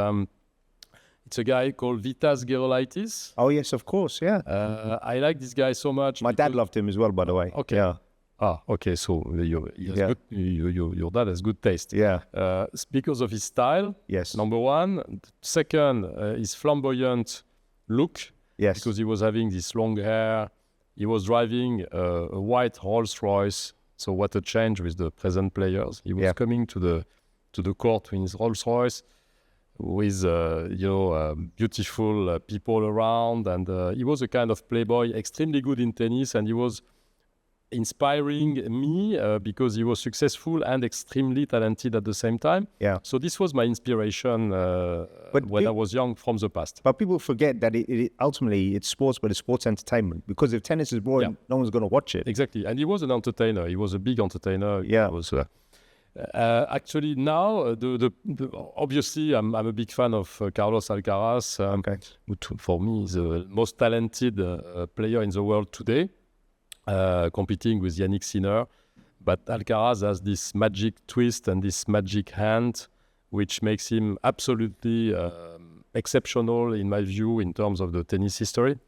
it's a guy called Vitas Gerolaitis. Oh yes, of course, yeah. I like this guy so much. My dad loved him as well, by the way. Okay. Yeah. Okay, so your dad has good taste. Yeah. Because of his style. Yes. Number one. Second, his flamboyant look. Yes. Because he was having this long hair. He was driving a white Rolls Royce. So what a change with the present players. He was coming to the court in his Rolls Royce with beautiful people around, and he was a kind of playboy, extremely good in tennis, and he was inspiring me because he was successful and extremely talented at the same time. Yeah. So this was my inspiration when I was young from the past. But people forget that it ultimately it's sports, but it's sports entertainment. Because if tennis is boring, no one's going to watch it. Exactly. And he was an entertainer. He was a big entertainer. Yeah. He was, actually, now, obviously, I'm a big fan of Carlos Alcaraz. Who for me is the most talented player in the world today. Competing with Yannick Sinner, but Alcaraz has this magic twist and this magic hand, which makes him absolutely exceptional in my view in terms of the tennis history.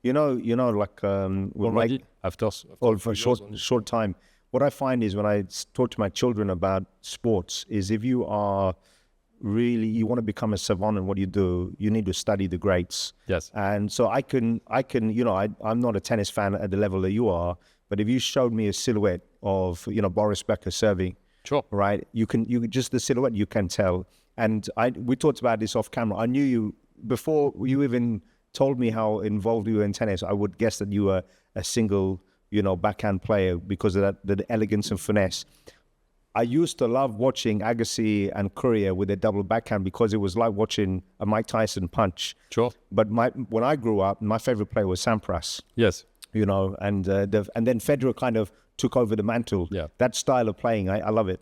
Already after for a short time. What I find is when I talk to my children about sports is if you want to become a savant in what you do, you need to study the greats. Yes. And so I can, I'm not a tennis fan at the level that you are, but if you showed me a silhouette of, Boris Becker serving, sure, right? You just the silhouette you can tell. And we talked about this off camera. I knew you before you even told me how involved you were in tennis. I would guess that you were a single, backhand player because of that, the elegance and finesse. I used to love watching Agassi and Courier with a double backhand because it was like watching a Mike Tyson punch. Sure. But when I grew up, my favorite player was Sampras. Yes. And then Federer kind of took over the mantle. Yeah. That style of playing, I love it.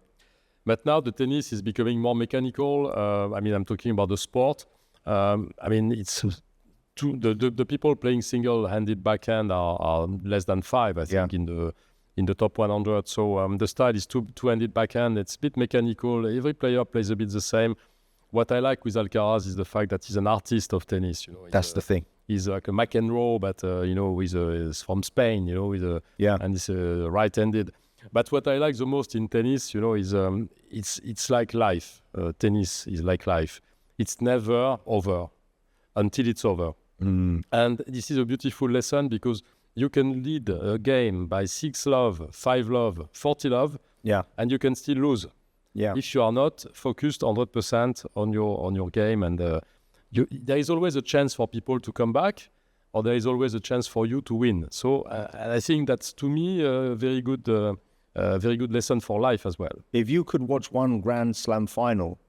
But now the tennis is becoming more mechanical. I'm talking about the sport. It's the people playing single-handed backhand are less than 5, I think, in the top 100. So the style is two-handed backhand. It's a bit mechanical. Every player plays a bit the same. What I like with Alcaraz is the fact that he's an artist of tennis. That's the thing. He's like a McEnroe, but is from Spain, and he's right-handed. But what I like the most in tennis, is it's like life. Tennis is like life. It's never over until it's over. And this is a beautiful lesson because you can lead a game by 6-love, 5-love, 40-love, and you can still lose. If you are not focused 100% on your game, and there is always a chance for people to come back, or there is always a chance for you to win. So I think that's, to me, a very good lesson for life as well. If you could watch one Grand Slam final,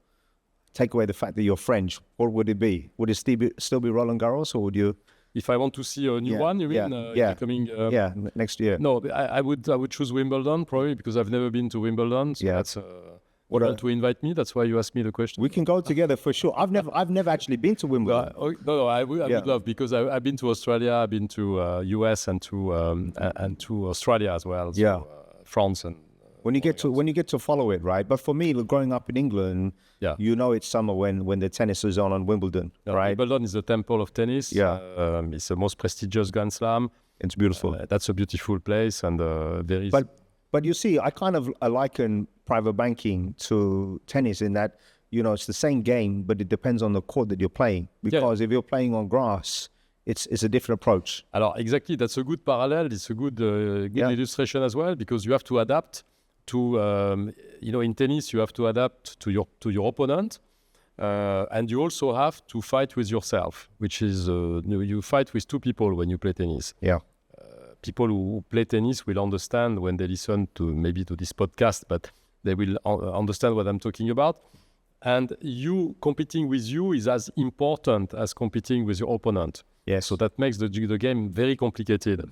take away the fact that you're French, what would it be? Would it still be Roland Garros, or would you? If I want to see a new one, you mean? Coming, next year. No, I would choose Wimbledon probably because I've never been to Wimbledon. So that's you want to invite me. That's why you asked me the question. We can go together for sure. I've never actually been to Wimbledon. No, I would love, because I've been to Australia, I've been to US and to Australia as well. So, France and. When you get to follow it, right? But for me, growing up in England, it's summer when the tennis is on Wimbledon, right? Wimbledon is the temple of tennis. It's the most prestigious Grand Slam. It's beautiful. That's a beautiful place and very. But you see, I kind of liken private banking to tennis in that it's the same game, but it depends on the court that you're playing. Because if you're playing on grass, it's a different approach. Alors exactly, that's a good parallel. It's a good illustration as well, because you have to adapt to in tennis you have to adapt to your opponent, and you also have to fight with yourself, which is you fight with two people when you play tennis. People who play tennis will understand when they listen to this podcast, but they will understand what I'm talking about. And you competing with you is as important as competing with your opponent. So that makes the game very complicated.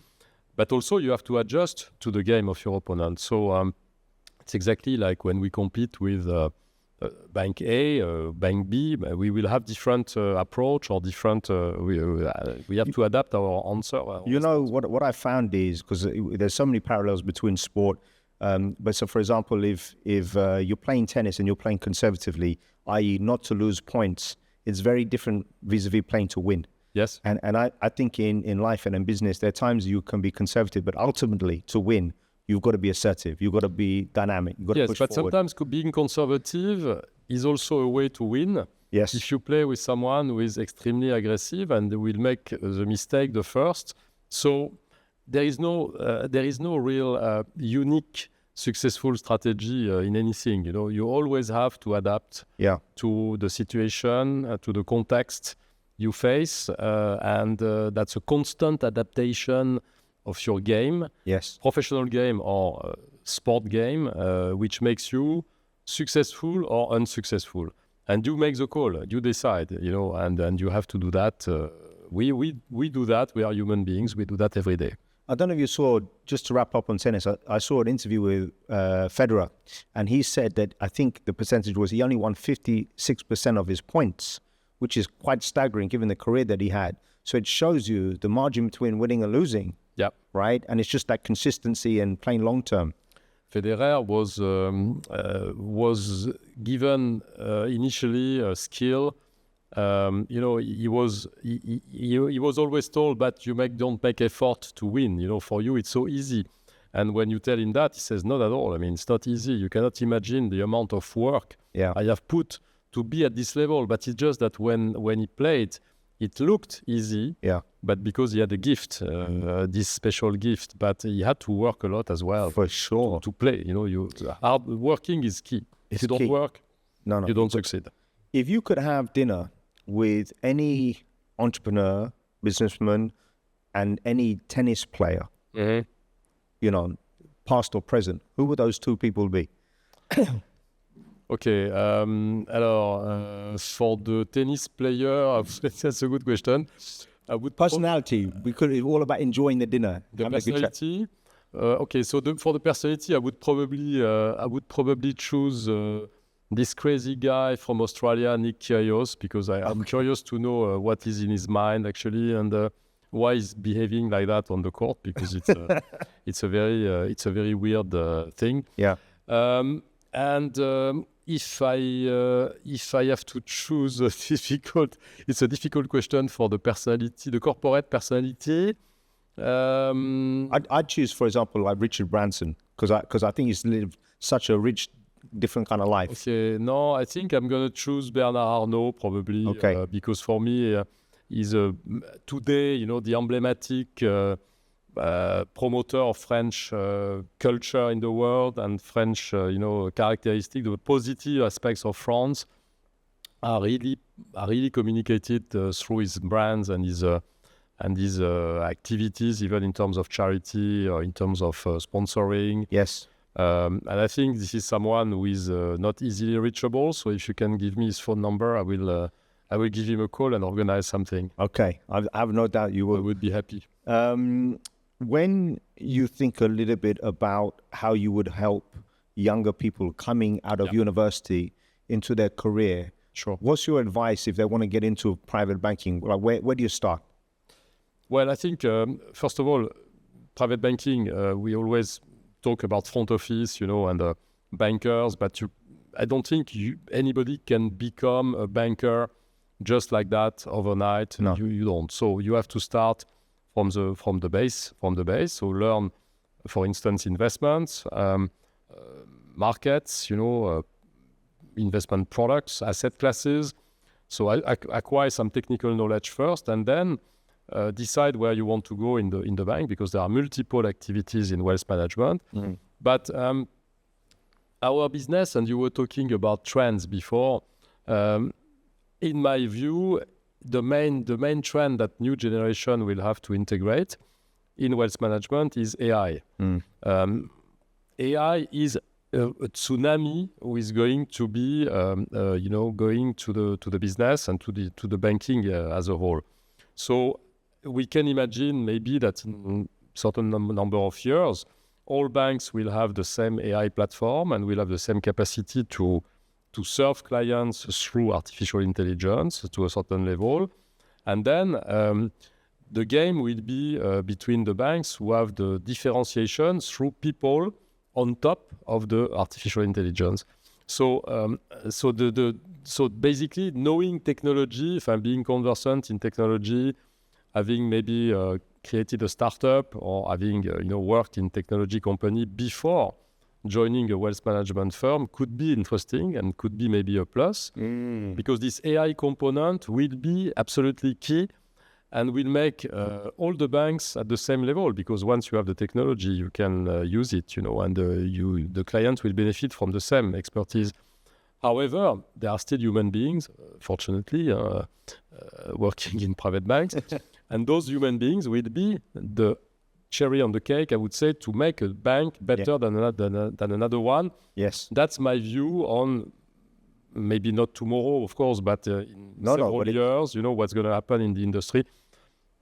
But also you have to adjust to the game of your opponent. So it's exactly like when we compete with Bank A, Bank B, we will have different approach or different. We have to adapt our answer. What I found is, because there's so many parallels between sport. But so, for example, if you're playing tennis and you're playing conservatively, i.e., not to lose points, it's very different vis-a-vis playing to win. Yes. And I think in life and in business, there are times you can be conservative, but ultimately to win, you've got to be assertive. You've got to be dynamic. You've got to push forward. Sometimes being conservative is also a way to win. Yes. If you play with someone who is extremely aggressive and will make the mistake the first, so there is no real unique successful strategy in anything. You always have to adapt to the situation, to the context you face, and that's a constant adaptation of your game, professional game or sport game, which makes you successful or unsuccessful. And you make the call, you decide, and you have to do that. We do that. We are human beings. We do that every day. I don't know if you saw, just to wrap up on tennis, I saw an interview with Federer, and he said that I think the percentage was he only won 56% of his points, which is quite staggering given the career that he had. So it shows you the margin between winning and losing. Right? And it's just that consistency and playing long term. Federer was given initially a skill. He was always told, but don't make effort to win. For you, it's so easy. And when you tell him that, he says, not at all. I mean, it's not easy. You cannot imagine the amount of work I have put to be at this level. But it's just that when he played, it looked easy, but because he had a gift, this special gift, but he had to work a lot as well. For sure. To play, hard working is key. If you don't work, you don't succeed. If you could have dinner with any entrepreneur, businessman, and any tennis player, past or present, who would those two people be? Okay, for the tennis player, that's a good question. Personality, because it's all about enjoying the dinner. The personality. Okay, so for the personality, I would probably choose this crazy guy from Australia, Nick Kyrgios, because I'm curious to know what is in his mind actually, and why he's behaving like that on the court, because it's a very weird thing. if I have to choose it's a difficult question for the personality, the corporate personality. I'd choose, for example, like Richard Branson, because I think he's lived such a rich, different kind of life. Okay, no, I think I'm gonna choose Bernard Arnault probably. Okay. Because for me, he's today, the emblematic promoter of French culture in the world and French, characteristics, the positive aspects of France are really communicated through his brands and his activities, even in terms of charity or in terms of sponsoring. Yes. And I think this is someone who is not easily reachable. So if you can give me his phone number, I will give him a call and organize something. Okay, I have no doubt you will. I would be happy. When you think a little bit about how you would help younger people coming out of university into their career, Sure. what's your advice if they want to get into private banking? Like where do you start? Well, I think, first of all, private banking, we always talk about front office, and bankers, but I don't think anybody can become a banker just like that overnight. No. You don't. So you have to start from the base. So learn, for instance, investments, markets, investment products, asset classes. So acquire some technical knowledge first, and then decide where you want to go in the bank, because there are multiple activities in wealth management. Mm. But our business, and you were talking about trends before, in my view, the main trend that new generation will have to integrate in wealth management is AI. Mm. AI is a tsunami who is going to be, going to the business and to the banking as a whole. So we can imagine maybe that in certain number of years, all banks will have the same AI platform and will have the same capacity to serve clients through artificial intelligence to a certain level. And then the game will be between the banks who have the differentiation through people on top of the artificial intelligence. So so basically knowing technology, if I'm being conversant in technology, having maybe created a startup or having worked in technology company before joining a wealth management firm could be interesting and could be maybe a plus, because this AI component will be absolutely key and will make all the banks at the same level, because once you have the technology, you can use it, and the client will benefit from the same expertise. However, there are still human beings, fortunately, working in private banks, and those human beings will be the cherry on the cake, I would say, to make a bank better than another one. Yes. That's my view on, maybe not tomorrow, of course, but in several years, what's going to happen in the industry.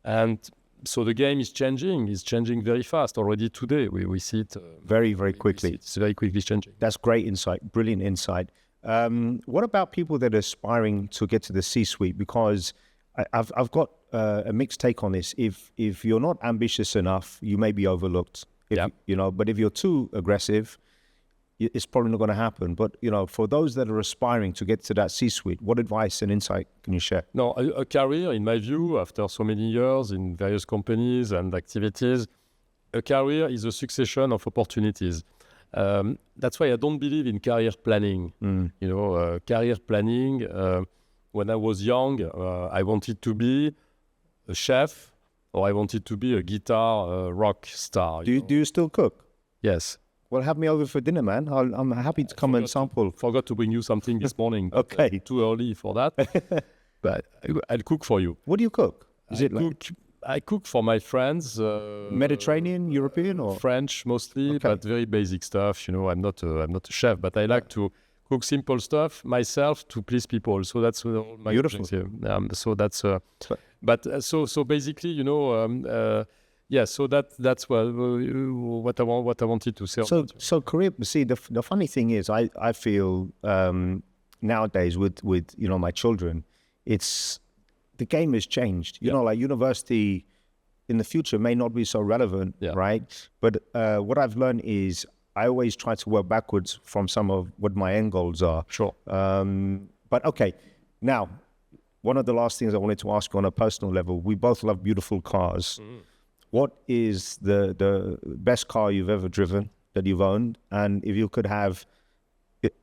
And so the game is changing. It's changing very fast already today. We see it very, very quickly. It's very quickly changing. That's great insight, brilliant insight. What about people that are aspiring to get to the C-suite? Because I've got a mixed take on this. If you're not ambitious enough, you may be overlooked. But if you're too aggressive, it's probably not going to happen. But for those that are aspiring to get to that C-suite, what advice and insight can you share? No, a career, in my view, after so many years in various companies and activities, a career is a succession of opportunities. That's why I don't believe in career planning. Career planning. When I was young, I wanted to be a chef, or I wanted to be a guitar rock star. Do you still cook? Yes. Well, have me over for dinner, man. I'm happy to come and sample. Forgot to bring you something this morning. Okay. Too early for that. But I'll cook for you. What do you cook? I cook for my friends. Mediterranean, European, or French mostly, but very basic stuff. I'm not a chef, but I like to cook simple stuff myself to please people. So that's all my beautiful. Here. So that's. So basically, So that's what I wanted to say. So career. See, the funny thing is, I feel nowadays with my children, it's the game has changed. Like university in the future may not be so relevant, right? But what I've learned is I always try to work backwards from some of what my end goals are. Sure. But okay, now, one of the last things I wanted to ask you on a personal level, we both love beautiful cars. What is the best car you've ever driven, that you've owned? And if you could have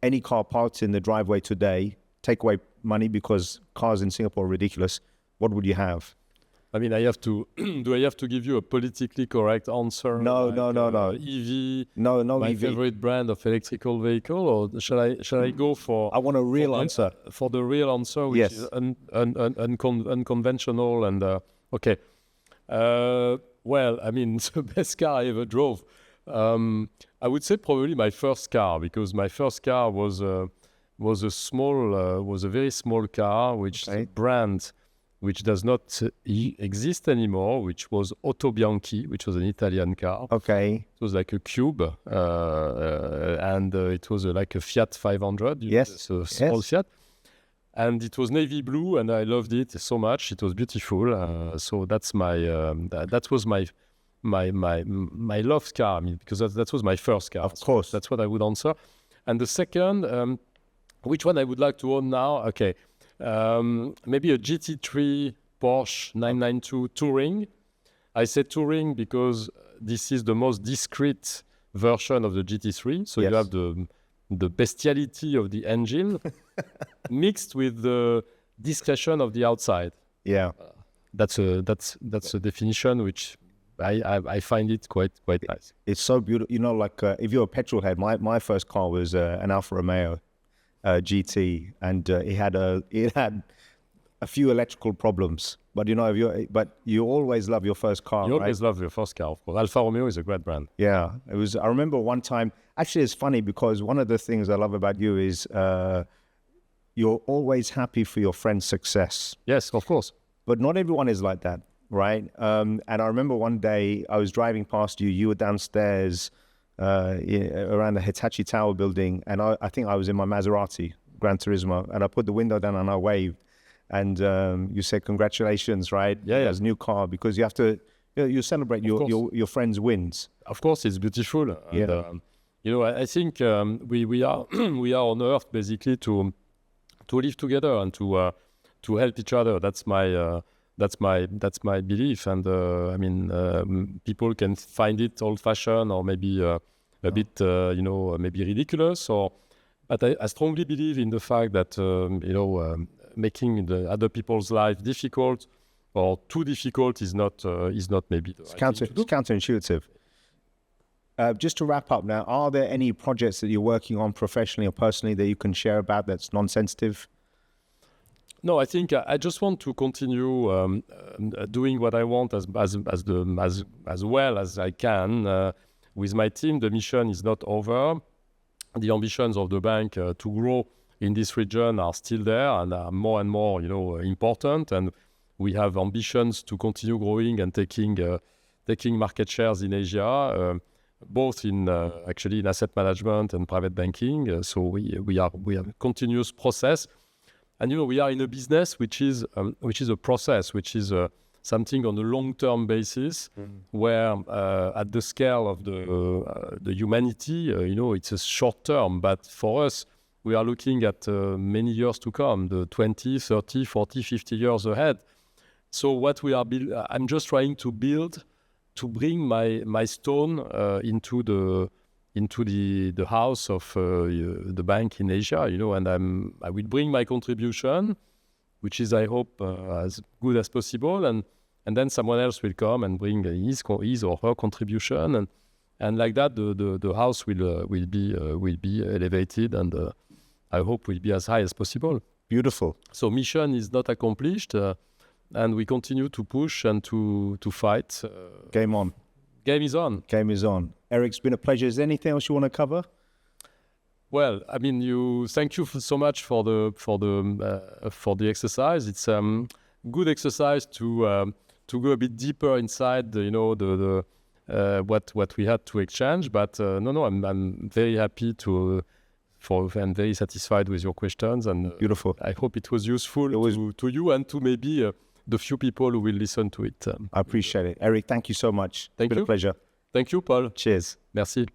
any car parked in the driveway today, take away money because cars in Singapore are ridiculous, what would you have? I mean, I have to. Do I have to give you a politically correct answer? No. EV. No, My EV. favorite brand of electrical vehicle, or shall I go for? I want a real answer. For the real answer, which Yes. is unconventional and okay. Well, I mean, the best car I ever drove. I would say probably my first car, because my first car was a very small car, which is a brand which does not exist anymore, which was Auto Bianchi, which was an Italian car. Okay. It was like a cube, and it was like a Fiat 500. Yes. A small Fiat. And it was navy blue, and I loved it so much. It was beautiful. So that's that was my love car. I mean, because that was my first car. Of course. That's what I would answer. And the second, which one I would like to own now? Okay. Maybe a GT3 Porsche 992 Touring. I say Touring because this is the most discreet version of the GT3. So Yes. you have the bestiality of the engine mixed with the discretion of the outside. Yeah. That's a definition which I find it quite nice. It's so beautiful. You know, like if you're a petrol head, my first car was an Alfa Romeo GT, and it had a few electrical problems. But you know, you always love your first car. You right? always love your first car, of course. Alfa Romeo is a great brand. Yeah, it was. I remember one time. Actually, it's funny because one of the things I love about you is you're always happy for your friend's success. Yes, of course. But not everyone is like that, right? And I remember one day I was driving past you. You were downstairs around the Hitachi Tower building, and I think I was in my Maserati Gran Turismo, and I put the window down and I waved, and you said congratulations, right? Yeah. As new car, because you have to you celebrate your friends' wins. Of course, it's beautiful. And, you know, I think we are we are on Earth basically to live together and to help each other. That's my belief. And I mean, people can find it old-fashioned or maybe a bit, maybe ridiculous. But I strongly believe in the fact that making the other people's life difficult or too difficult is not maybe the right thing to do. It's counterintuitive. Just to wrap up now, are there any projects that you're working on professionally or personally that you can share about that's non-sensitive? No, I think I just want to continue doing what I want as well as I can with my team. The mission is not over. The ambitions of the bank to grow in this region are still there and are more and more, important. And we have ambitions to continue growing and taking market shares in Asia, both in actually in asset management and private banking. So we have a continuous process. And we are in a business which is a process, which is something on a long-term basis, where at the scale of the humanity, it's a short term. But for us, we are looking at many years to come, the 20, 30, 40, 50 years ahead. So what we are I'm just trying to build, to bring my stone into the house of the bank in Asia, and I will bring my contribution, which is, I hope, as good as possible, and then someone else will come and bring his or her contribution, and like that the house will be elevated, and I hope will be as high as possible. Beautiful. So mission is not accomplished, and we continue to push and to fight. Game on. Game is on. Game is on. Eric, it's been a pleasure. Is there anything else you want to cover? Well, I mean, thank you so much for the exercise. It's good exercise to go a bit deeper inside, what we had to exchange. But no, I'm very happy and very satisfied with your questions. And Beautiful. I hope it was useful to you and to maybe the few people who will listen to it. I appreciate it. Eric, thank you so much. Thank you. It's been a pleasure. Thank you, Paul. Cheers. Merci.